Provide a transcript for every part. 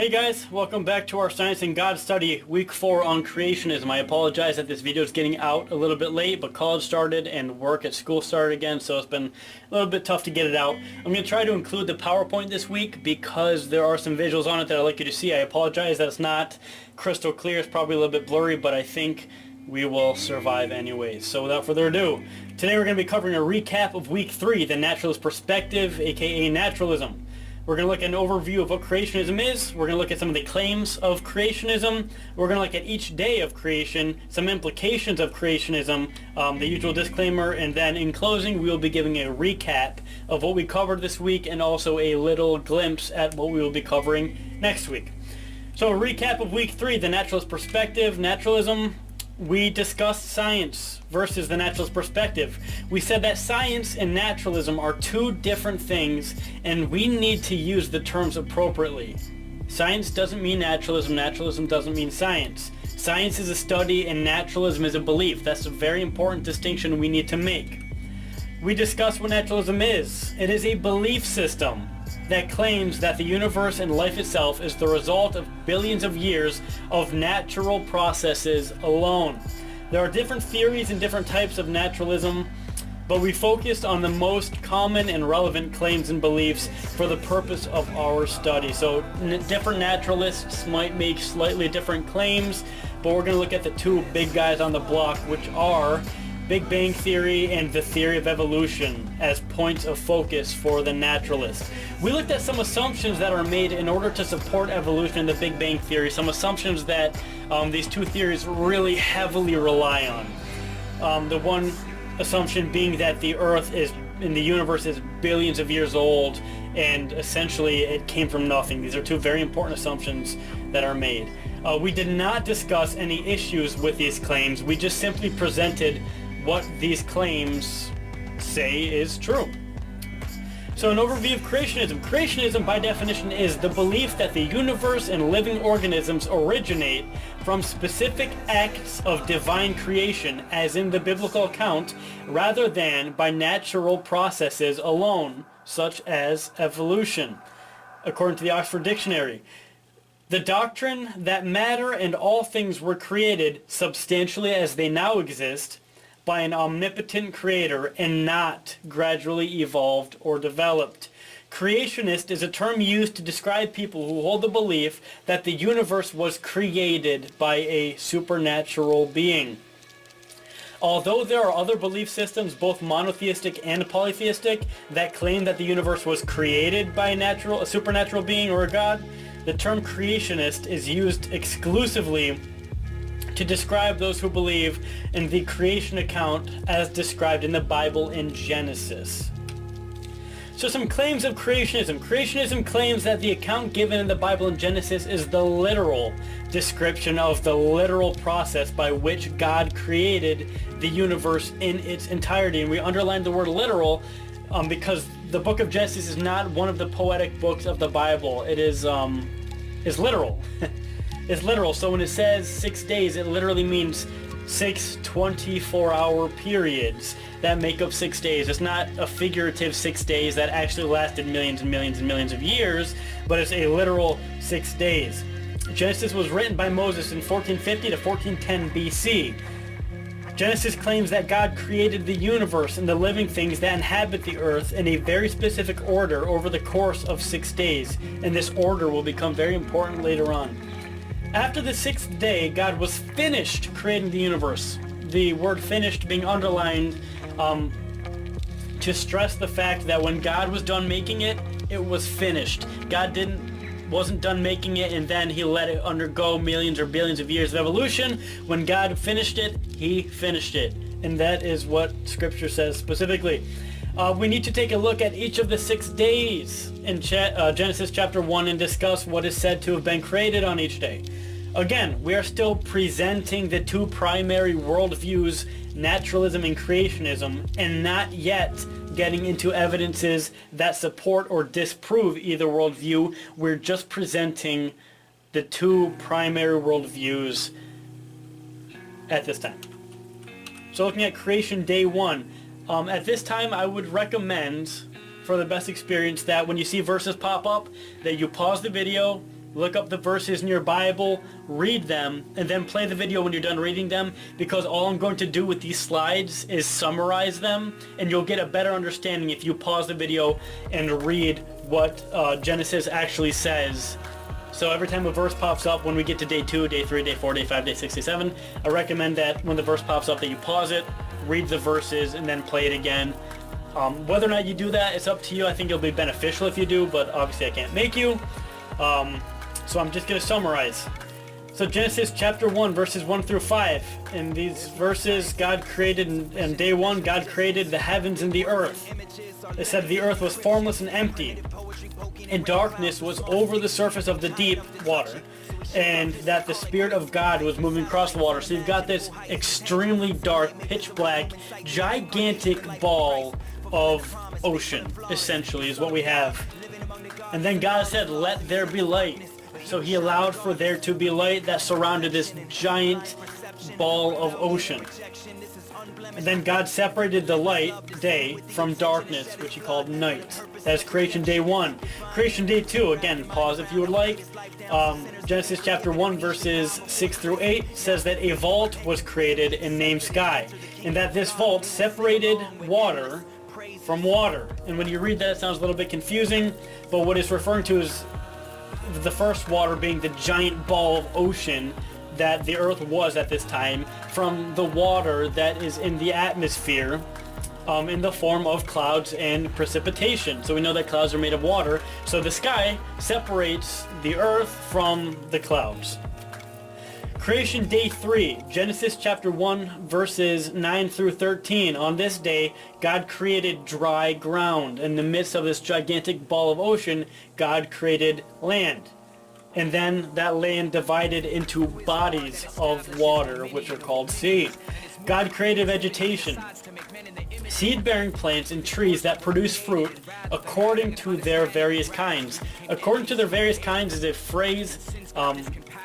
Hey guys, welcome back to our Science and God study, week 4 on creationism. I apologize that this video is getting out a little bit late, but college started and work at school started again, so it's been a little bit tough to get it out. I'm going to try to include the PowerPoint this week because there are some visuals on it that I'd like you to see. I apologize that it's not crystal clear, it's probably a little bit blurry, but I think we will survive anyways. So without further ado, today we're going to be covering a recap of week 3, the naturalist perspective, aka naturalism. We're going to look at an overview of what creationism is. We're going to look at some of the claims of creationism. We're going to look at each day of creation, some implications of creationism, the usual disclaimer, and then in closing we will be giving a recap of what we covered this week and also a little glimpse at what we will be covering next week. So a recap of week 3, the naturalist perspective, naturalism. We discussed science versus the naturalist perspective. We said that science and naturalism are two different things and we need to use the terms appropriately. Science doesn't mean naturalism, naturalism doesn't mean science. Science is a study and naturalism is a belief. That's a very important distinction we need to make. We discussed what naturalism is. It is a belief system that claims that the universe and life itself is the result of billions of years of natural processes alone. There are different theories and different types of naturalism, but we focused on the most common and relevant claims and beliefs for the purpose of our study. So different naturalists might make slightly different claims, but we're going to look at the two big guys on the block, which are Big Bang Theory and the theory of evolution as points of focus for the naturalist. We looked at some assumptions that are made in order to support evolution in the Big Bang Theory, some assumptions that these two theories really heavily rely on. The one assumption being that the Earth in the universe is billions of years old and essentially it came from nothing. These are two very important assumptions that are made. We did not discuss any issues with these claims. We just simply presented what these claims say is true. So an overview of creationism. Creationism by definition is the belief that the universe and living organisms originate from specific acts of divine creation, as in the biblical account, rather than by natural processes alone, such as evolution, according to the Oxford Dictionary. The doctrine that matter and all things were created substantially as they now exist by an omnipotent creator and not gradually evolved or developed. Creationist is a term used to describe people who hold the belief that the universe was created by a supernatural being. Although there are other belief systems, both monotheistic and polytheistic, that claim that the universe was created by a supernatural being or a god, the term creationist is used exclusively to describe those who believe in the creation account as described in the Bible in Genesis. So some claims of creationism. Creationism claims that the account given in the Bible in Genesis is the literal description of the literal process by which God created the universe in its entirety. And we underlined the word literal because the book of Genesis is not one of the poetic books of the Bible. It is literal. It's literal. So when it says 6 days, it literally means 6 24-hour periods that make up 6 days. It's not a figurative 6 days that actually lasted millions and millions and millions of years, but it's a literal 6 days. Genesis was written by Moses in 1450 to 1410 BC. Genesis claims that God created the universe and the living things that inhabit the earth in a very specific order over the course of 6 days, and this order will become very important later on. After the 6th day, God was finished creating the universe. The word finished being underlined to stress the fact that when God was done making it, it was finished. God wasn't done making it and then he let it undergo millions or billions of years of evolution. When God finished it, he finished it. And that is what Scripture says specifically. We need to take a look at each of the 6 days in Genesis chapter 1 and discuss what is said to have been created on each day. Again, we are still presenting the two primary worldviews, naturalism and creationism, and not yet getting into evidences that support or disprove either worldview. We're just presenting the two primary worldviews at this time. So looking at creation day 1, at this time I would recommend, for the best experience, that when you see verses pop up, that you pause the video, look up the verses in your Bible, read them, and then play the video when you're done reading them, because all I'm going to do with these slides is summarize them, and you'll get a better understanding if you pause the video and read what Genesis actually says. So every time a verse pops up, when we get to day 2, day 3, day 4, day 5, day 6, day 7, I recommend that when the verse pops up that you pause it, read the verses, and then play it again. Whether or not you do that, it's up to you. I think it'll be beneficial if you do, but obviously I can't make you. So I'm just going to summarize. So Genesis chapter 1, verses 1 through 5. In these verses, God created, in day 1, God created the heavens and the earth. It said the earth was formless and empty, and darkness was over the surface of the deep water, and that the Spirit of God was moving across the water. So you've got this extremely dark, pitch black, gigantic ball of ocean, essentially, is what we have. And then God said, let there be light. So he allowed for there to be light that surrounded this giant ball of ocean. And then God separated the light, day, from darkness, which he called night. That's creation day 1. Creation day 2, again, pause if you would like. Genesis chapter 1, verses 6 through 8 says that a vault was created and named sky, and that this vault separated water from water. And when you read that, it sounds a little bit confusing, but what it's referring to is the first water being the giant ball of ocean that the earth was at this time, from the water that is in the atmosphere in the form of clouds and precipitation. So we know that clouds are made of water, so the sky separates the earth from the clouds. Creation day 3, Genesis chapter 1, verses 9 through 13. On this day, God created dry ground. In the midst of this gigantic ball of ocean, God created land. And then that land divided into bodies of water, which are called sea. God created vegetation, seed-bearing plants and trees that produce fruit according to their various kinds. According to their various kinds is a phrase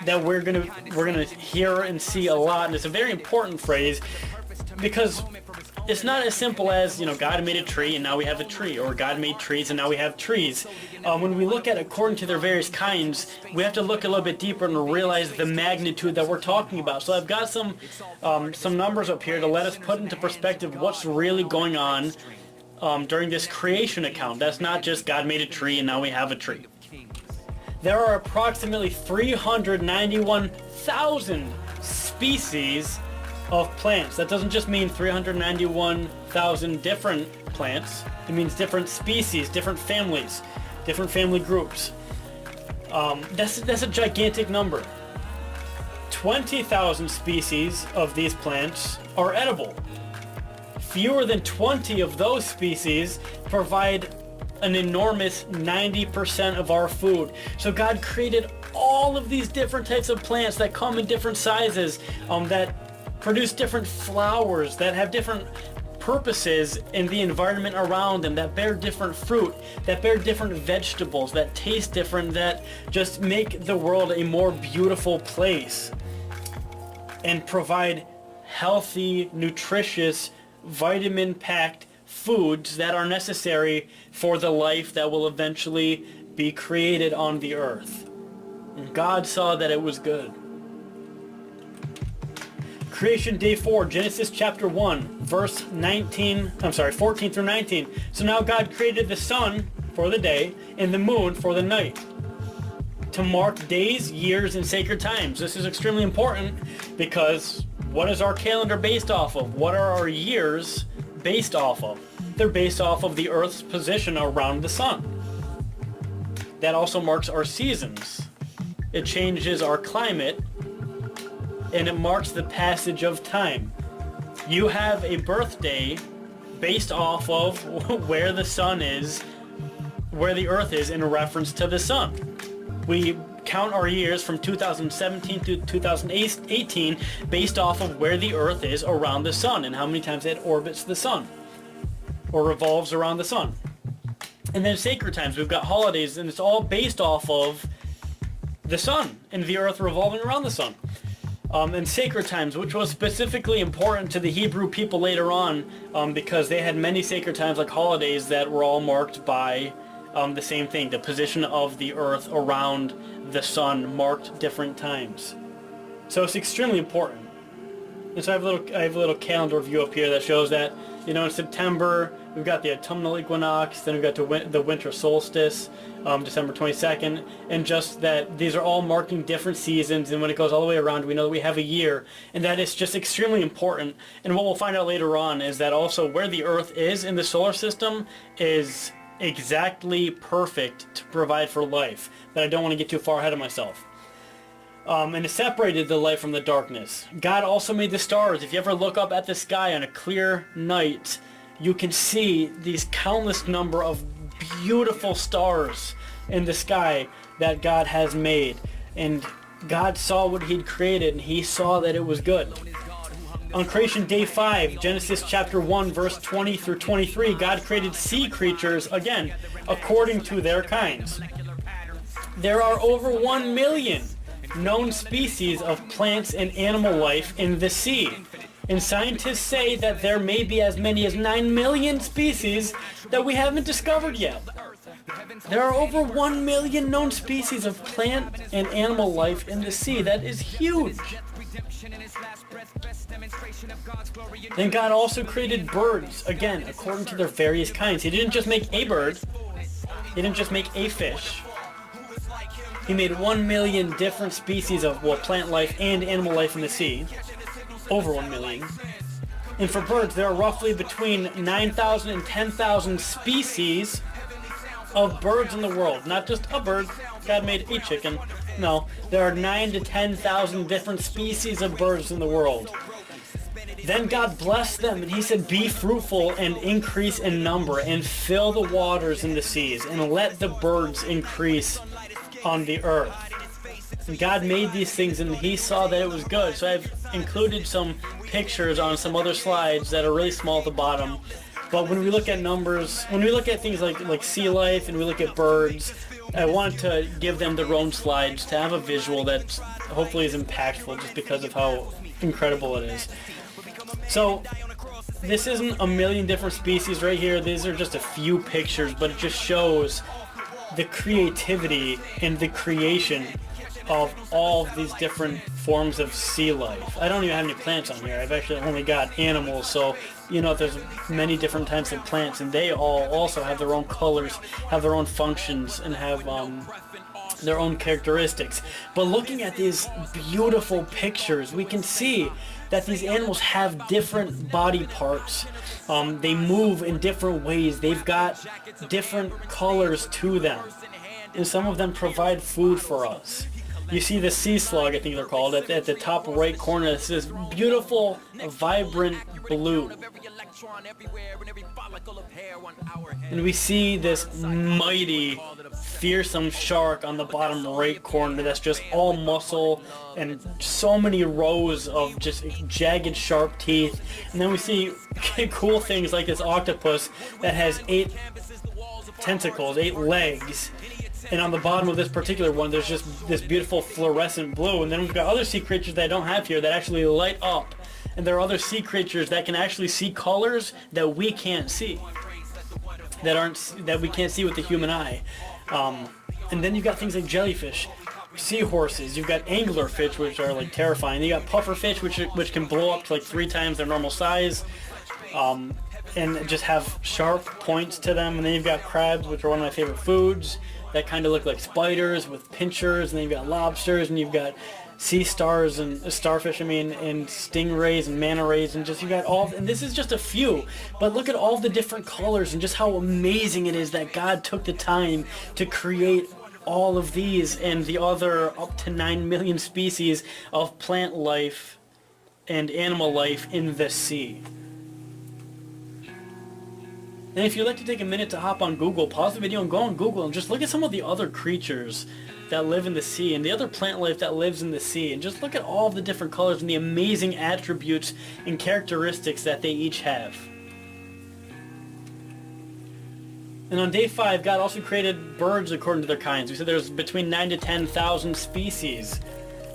that we're gonna hear and see a lot, and it's a very important phrase because it's not as simple as, you know, God made a tree and now we have a tree, or God made trees and now we have trees. When we look at according to their various kinds, we have to look a little bit deeper and realize the magnitude that we're talking about. So I've got some numbers up here to let us put into perspective what's really going on during this creation account. That's not just God made a tree and now we have a tree. There are approximately 391,000 species of plants. That doesn't just mean 391,000 different plants. It means different species, different families, different family groups. That's a gigantic number. 20,000 species of these plants are edible. Fewer than 20 of those species provide an enormous 90% of our food. So God created all of these different types of plants that come in different sizes, that produce different flowers, that have different purposes in the environment around them, that bear different fruit, that bear different vegetables, that taste different, that just make the world a more beautiful place and provide healthy, nutritious, vitamin-packed foods that are necessary for the life that will eventually be created on the earth. And God saw that it was good. Creation day 4, Genesis chapter 1, verse 14 through 19. So now God created the sun for the day and the moon for the night, to mark days, years, and sacred times. This is extremely important because what is our calendar based off of? What are our years based off of? They're based off of the Earth's position around the sun. That also marks our seasons. It changes our climate, and it marks the passage of time. You have a birthday based off of where the sun is, where the Earth is in reference to the sun. We count our years from 2017 to 2018 based off of where the Earth is around the sun and how many times it orbits the sun or revolves around the sun. And then sacred times, we've got holidays, and it's all based off of the sun and the Earth revolving around the sun. And sacred times, which was specifically important to the Hebrew people later on, because they had many sacred times like holidays that were all marked by the same thing. The position of the Earth around the sun marked different times. So it's extremely important. And so I have a little calendar view up here that shows that, you know, in September we've got the autumnal equinox, then we've got the winter solstice, December 22nd, and just that these are all marking different seasons, and when it goes all the way around we know that we have a year, and that is just extremely important. And what we'll find out later on is that also where the Earth is in the solar system is exactly perfect to provide for life, but I don't want to get too far ahead of myself. And it separated the light from the darkness. God also made the stars. If you ever look up at the sky on a clear night, you can see these countless number of beautiful stars in the sky that God has made. And God saw what he'd created, and he saw that it was good. On creation day 5, Genesis chapter 1, verse 20 through 23, God created sea creatures, again, according to their kinds. There are over 1 million known species of plants and animal life in the sea. And scientists say that there may be as many as 9 million species that we haven't discovered yet. There are over 1 million known species of plant and animal life in the sea. That is huge. Then God also created birds, again, according to their various kinds. He didn't just make a bird. He didn't just make a fish. He made 1 million different species of, well, plant life and animal life in the sea. Over 1 million. And for birds, there are roughly between 9,000 and 10,000 species of birds in the world. Not just a bird. God made a chicken. No, there are 9,000 to 10,000 different species of birds in the world. Then God blessed them, and he said, "Be fruitful and increase in number, and fill the waters in the seas, and let the birds increase on the earth." And God made these things, and he saw that it was good. So I've included some pictures on some other slides that are really small at the bottom. But when we look at numbers, when we look at things like sea life, and we look at birds, I want to give them their own slides to have a visual that hopefully is impactful, just because of how incredible it is. So this isn't a million different species right here. These are just a few pictures, but it just shows the creativity and the creation of all of these different forms of sea life. I don't even have any plants on here. I've actually only got animals, so you know there's many different types of plants, and they all also have their own colors, have their own functions, and have their own characteristics. But looking at these beautiful pictures, we can see that these animals have different body parts. They move in different ways. They've got different colors to them. And some of them provide food for us. You see the sea slug, I think they're called, at the top right corner. It's this beautiful, vibrant blue. And we see this mighty, fearsome shark on the bottom right corner that's just all muscle and so many rows of just jagged, sharp teeth. And then we see cool things like this octopus that has 8 tentacles, 8 legs. And on the bottom of this particular one, there's just this beautiful fluorescent blue. And then we've got other sea creatures that I don't have here that actually light up. And there are other sea creatures that can actually see colors that we can't see, that we can't see with the human eye. And then you've got things like jellyfish, seahorses. You've got anglerfish, which are like terrifying. You got pufferfish, which can blow up to like 3 times their normal size. And just have sharp points to them. And then you've got crabs, which are one of my favorite foods, that kind of look like spiders with pinchers. And then you've got lobsters, and you've got sea stars and starfish, and stingrays and manta rays, and just, you got all, and this is just a few, but look at all the different colors and just how amazing it is that God took the time to create all of these and the other up to 9 million species of plant life and animal life in the sea. And if you'd like to take a minute to hop on Google, pause the video and go on Google and just look at some of the other creatures that live in the sea and the other plant life that lives in the sea, and just look at all the different colors and the amazing attributes and characteristics that they each have. And on day 5, God also created birds according to their kinds. We said there's between 9,000 to 10,000 species.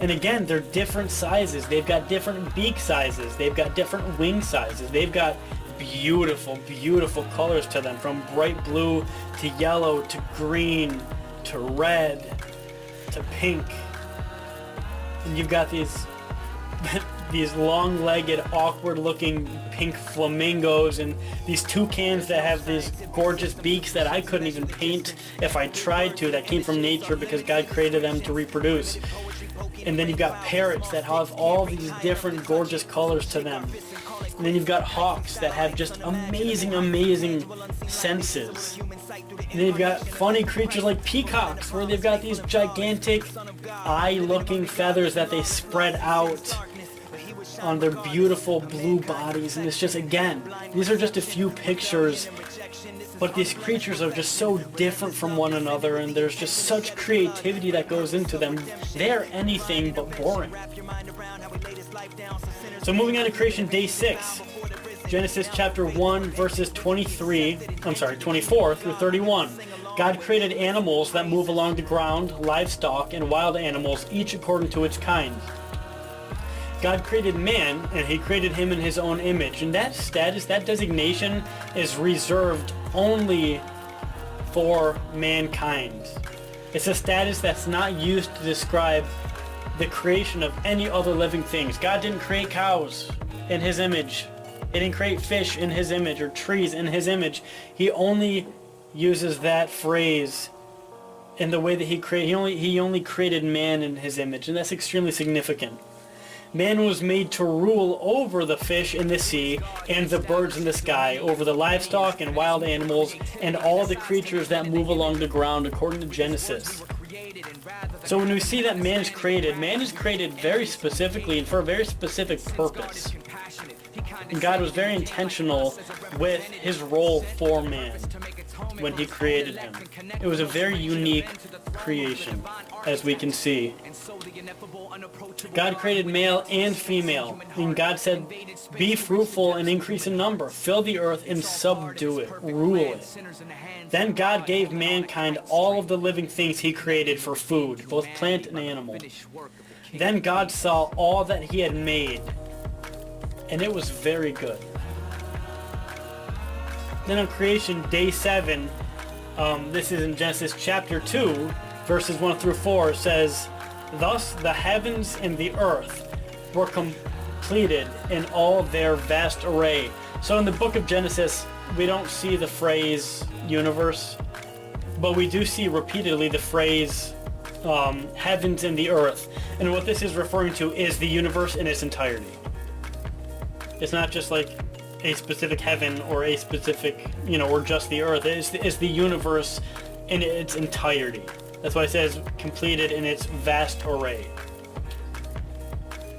And again, they're different sizes. They've got different beak sizes. They've got different wing sizes. They've got beautiful, beautiful colors to them, from bright blue to yellow to green to red to pink. And you've got these these long-legged, awkward-looking pink flamingos, and these toucans that have these gorgeous beaks that I couldn't even paint if I tried to, that came from nature because God created them to reproduce. And then you've got parrots that have all these different gorgeous colors to them. And then you've got hawks that have just amazing, amazing senses. And then you've got funny creatures like peacocks, where they've got these gigantic eye-looking feathers that they spread out on their beautiful blue bodies. And it's just, again, these are just a few pictures, but these creatures are just so different from one another, and there's just such creativity that goes into them. They are anything but boring. So moving on to creation day 6, Genesis chapter 1 verses 24 through 31. God created animals that move along the ground, livestock, and wild animals, each according to its kind. God created man, and he created him in his own image. And that status, that designation, is reserved only for mankind. It's a status that's not used to describe the creation of any other living things. God didn't create cows in his image. He didn't create fish in his image or trees in his image. He only uses that phrase in the way that he created. He only created man in his image, and that's extremely significant. Man was made to rule over the fish in the sea and the birds in the sky, over the livestock and wild animals and all the creatures that move along the ground, according to Genesis. So when we see that man is created very specifically and for a very specific purpose. And God was very intentional with his role for man when he created him. It was a very unique creation, as we can see. God created male and female, and God said, "Be fruitful and increase in number, fill the earth and subdue it, rule it." Then God gave mankind all of the living things he created for food, both plant and animal. Then God saw all that he had made, and it was very good. Then on creation day 7, this is in Genesis chapter 2, verses 1 through 4, says, "Thus the heavens and the earth were completed in all their vast array." So in the book of Genesis, we don't see the phrase universe, but we do see repeatedly the phrase heavens and the earth. And what this is referring to is the universe in its entirety. It's not just like a specific heaven or a specific, or just the earth. It's the universe in its entirety. That's why it says completed in its vast array.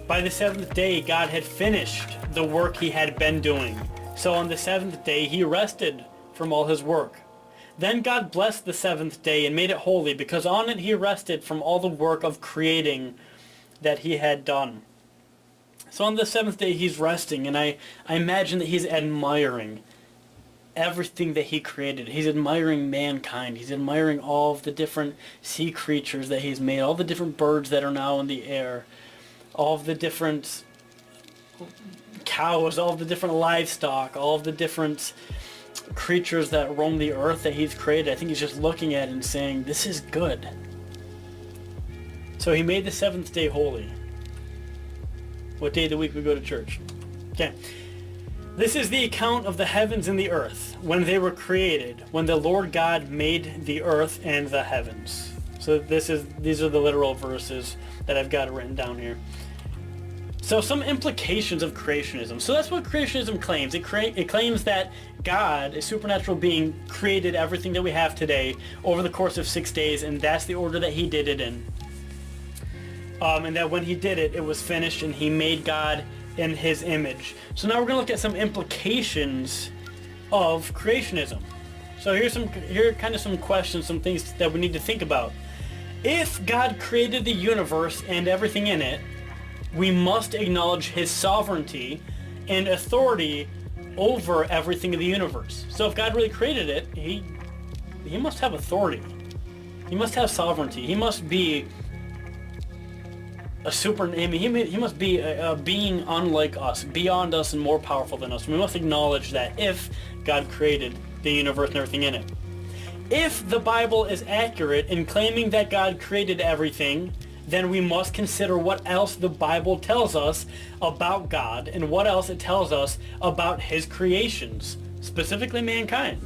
By the 7th day, God had finished the work he had been doing. So on the 7th day, he rested from all his work. Then God blessed the 7th day and made it holy, because on it he rested from all the work of creating that he had done. So on the 7th day, he's resting, and I imagine that he's admiring everything that he created. He's admiring mankind. He's admiring all of the different sea creatures that he's made, all the different birds that are now in the air, all of the different cows, all of the different livestock, all of the different creatures that roam the earth that he's created. I think he's just looking at it and saying, this is good. So he made the 7th day holy. What day of the week we go to church? Okay. This is the account of the heavens and the earth when they were created, when the Lord God made the earth and the heavens. So these are the literal verses that I've got written down here. So some implications of creationism. So that's what creationism claims. It claims that God, a supernatural being, created everything that we have today over the course of 6 days, and that's the order that he did it in. And that when he did it, it was finished, and he made God in his image. So now we're going to look at some implications of creationism. So here are kind of some questions, some things that we need to think about. If God created the universe and everything in it, we must acknowledge his sovereignty and authority over everything in the universe. So if God really created it, he must have authority. He must have sovereignty. He must be he must be a being unlike us, beyond us and more powerful than us. We must acknowledge that if God created the universe and everything in it. If the Bible is accurate in claiming that God created everything, then we must consider what else the Bible tells us about God and what else it tells us about his creations, specifically mankind.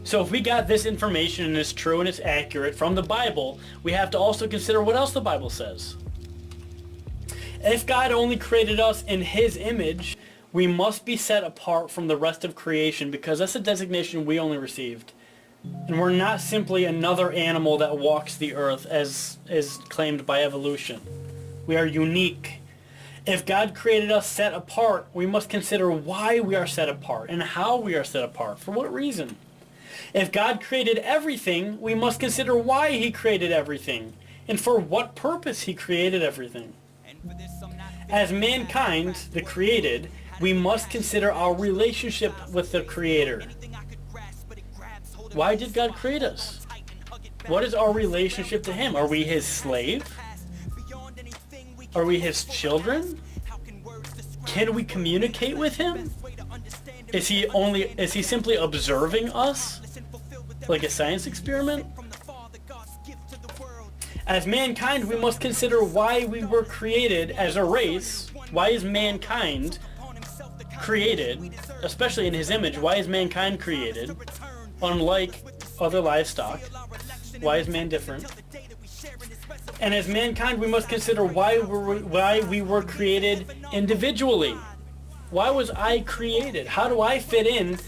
So if we got this information and it's true and it's accurate from the Bible, we have to also consider what else the Bible says. If God only created us in his image, we must be set apart from the rest of creation because that's a designation we only received. And we're not simply another animal that walks the earth as is claimed by evolution. We are unique. If God created us set apart, we must consider why we are set apart and how we are set apart. For what reason? If God created everything, we must consider why he created everything and for what purpose he created everything. As mankind, the created, we must consider our relationship with the Creator. Why did God create us? What is our relationship to him? Are we his slave? Are we his children? Can we communicate with him? Is he simply observing us? Like a science experiment? As mankind, we must consider why we were created as a race. Why is mankind created, especially in his image? Why is mankind created? Unlike other livestock, why is man different? And as mankind, we must consider why we were created individually. Why was I created? How do I fit in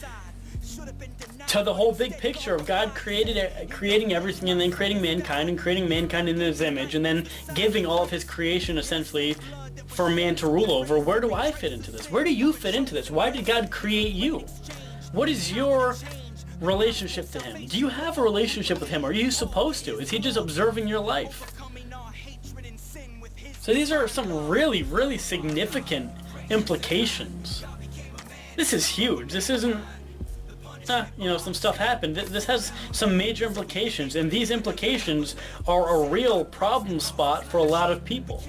to the whole big picture of God creating everything and then creating mankind and creating mankind in his image and then giving all of his creation essentially for man to rule over? Where do I fit into this? Where do you fit into this? Why did God create you? What is your relationship to him? Do you have a relationship with him? Are you supposed to? Is he just observing your life? So these are some really, really significant implications. This is huge. This isn't, some stuff happened. This has some major implications, and these implications are a real problem spot for a lot of people.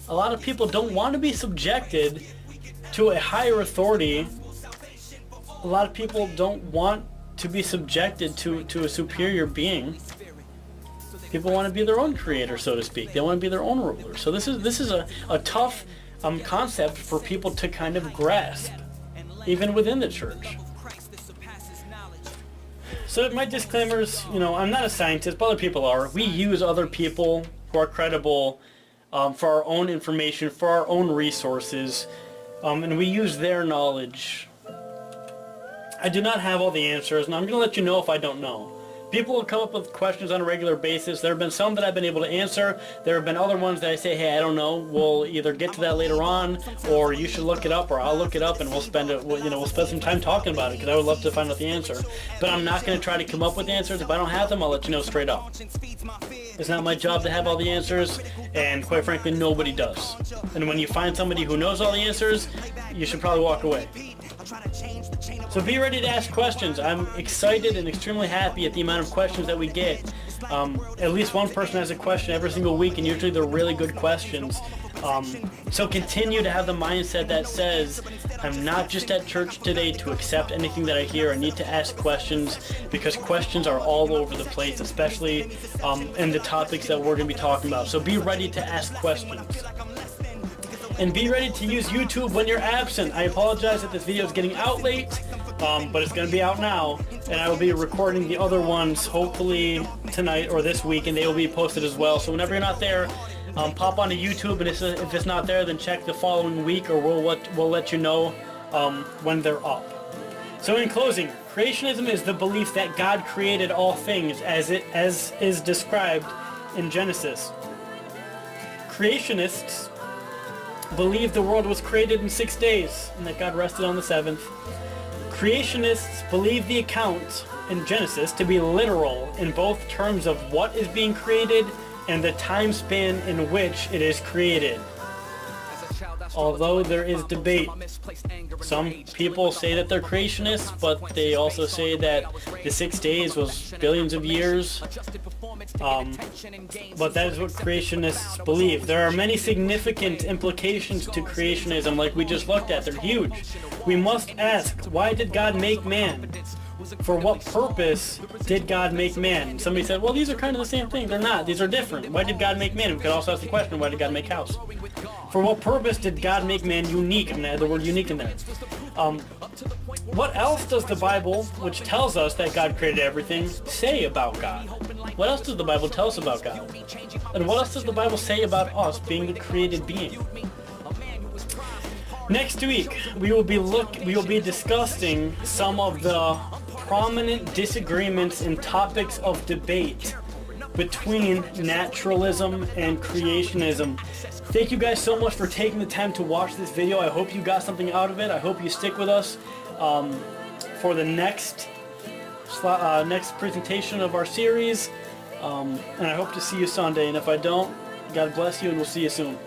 A lot of people don't want to be subjected to a higher authority. A lot of people don't want to be subjected to a superior being. People want to be their own creator, so to speak. They want to be their own ruler. So this is a tough concept for people to kind of grasp, even within the church. So my disclaimers, I'm not a scientist, but other people are. We use other people who are credible for our own information, for our own resources, and we use their knowledge. I do not have all the answers, and I'm going to let you know if I don't know. People will come up with questions on a regular basis. There have been some that I've been able to answer. There have been other ones that I say, hey, I don't know. We'll either get to that later on, or you should look it up, or I'll look it up, and we'll spend some time talking about it, because I would love to find out the answer. But I'm not going to try to come up with answers. If I don't have them, I'll let you know straight up. It's not my job to have all the answers, and quite frankly, nobody does. And when you find somebody who knows all the answers, you should probably walk away. So be ready to ask questions. I'm excited and extremely happy at the amount of questions that we get. At least one person has a question every single week, and usually they're really good questions. So continue to have the mindset that says, I'm not just at church today to accept anything that I hear. I need to ask questions, because questions are all over the place, especially in the topics that we're going to be talking about. So be ready to ask questions. And be ready to use YouTube when you're absent. I apologize that this video is getting out late, but it's going to be out now, and I will be recording the other ones hopefully tonight or this week, and they will be posted as well. So whenever you're not there, pop onto YouTube, and if it's not there, then check the following week, or we'll let you know when they're up. So in closing, creationism is the belief that God created all things as is described in Genesis. Creationists believe the world was created in 6 days and that God rested on the seventh. Creationists believe the account in Genesis to be literal in both terms of what is being created and the time span in which it is created. although there is debate. Some people say that they're creationists, but they also say that the 6 days was billions of years. But that is what creationists believe. There are many significant implications to creationism, like we just looked at. They're huge. We must ask, why did God make man? For what purpose did God make man? Somebody said, well, these are kind of the same thing. They're not. These are different. Why did God make man? We could also ask the question, why did God make house? For what purpose did God make man unique? I'm going to add the word unique in there. What else does the Bible, which tells us that God created everything, say about God? What else does the Bible tell us about God? And what else does the Bible say about us being the created being? Next week, we will be discussing some of the prominent disagreements and topics of debate between naturalism and creationism. Thank you guys so much for taking the time to watch this video. I hope you got something out of it. I hope you stick with us for the next presentation of our series. And I hope to see you Sunday. And if I don't, God bless you, and we'll see you soon.